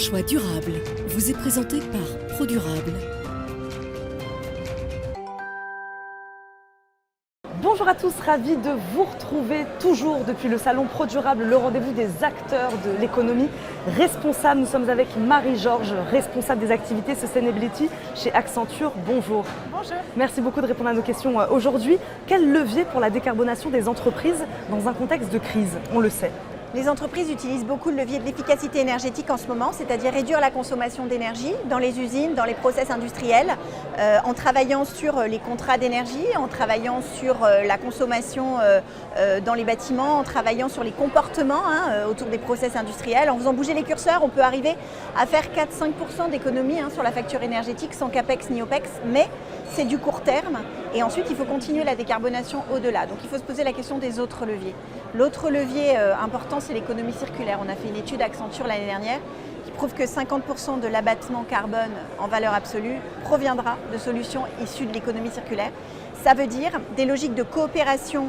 choix durable vous est présenté par ProDurable. Bonjour à tous, ravi de vous retrouver toujours depuis le salon ProDurable, le rendez-vous des acteurs de l'économie responsable. Nous sommes avec Marie-Georges, responsable des activités Sustainability chez Accenture. Bonjour. Bonjour. Merci beaucoup de répondre à nos questions aujourd'hui. Quel levier pour la décarbonation des entreprises dans un contexte de crise? On le sait. Les entreprises utilisent beaucoup le levier de l'efficacité énergétique en ce moment, c'est-à-dire réduire la consommation d'énergie dans les usines, dans les process industriels, en travaillant sur les contrats d'énergie, en travaillant sur la consommation dans les bâtiments, en travaillant sur les comportements autour des process industriels. En faisant bouger les curseurs, on peut arriver à faire 4-5% d'économie sur la facture énergétique sans CAPEX ni OPEX, mais c'est du court terme et ensuite il faut continuer la décarbonation au-delà. Donc il faut se poser la question des autres leviers. L'autre levier important, c'est l'économie circulaire. On a fait une étude Accenture l'année dernière qui prouve que 50% de l'abattement carbone en valeur absolue proviendra de solutions issues de l'économie circulaire. Ça veut dire des logiques de coopération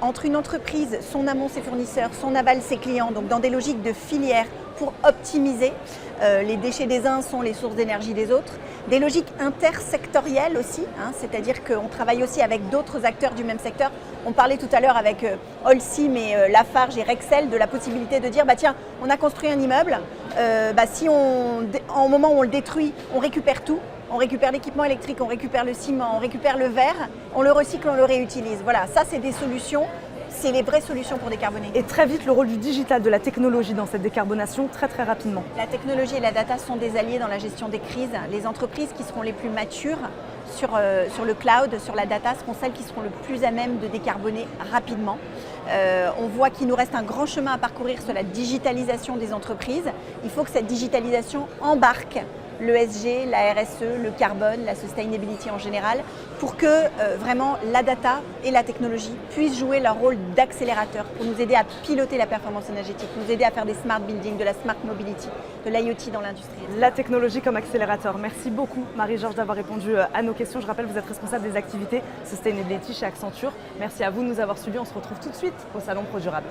entre une entreprise, son amont, ses fournisseurs, son aval, ses clients, donc dans des logiques de filière pour optimiser. Les déchets des uns sont les sources d'énergie des autres. Des logiques intersectorielles aussi, c'est-à-dire qu'on travaille aussi avec d'autres acteurs du même secteur. On parlait tout à l'heure avec Holcim et Lafarge et Rexel de la possibilité de dire tiens, on a construit un immeuble, si au moment où on le détruit, on récupère tout. On récupère l'équipement électrique, on récupère le ciment, on récupère le verre, on le recycle, on le réutilise. Voilà, ça c'est des solutions, c'est les vraies solutions pour décarboner. Et très vite, le rôle du digital, de la technologie dans cette décarbonation, très rapidement. La technologie et la data sont des alliés dans la gestion des crises. Les entreprises qui seront les plus matures sur le cloud, sur la data, seront celles qui seront le plus à même de décarboner rapidement. On voit qu'il nous reste un grand chemin à parcourir sur la digitalisation des entreprises. Il faut que cette digitalisation embarque l'ESG, la RSE, le carbone, la sustainability en général, pour que vraiment la data et la technologie puissent jouer leur rôle d'accélérateur pour nous aider à piloter la performance énergétique, nous aider à faire des smart buildings, de la smart mobility, de l'IoT dans l'industrie. La technologie comme accélérateur. Merci beaucoup Marie-Georges d'avoir répondu à nos questions. Je rappelle, vous êtes responsable des activités Sustainability chez Accenture. Merci à vous de nous avoir suivis. On se retrouve tout de suite au salon ProDurable.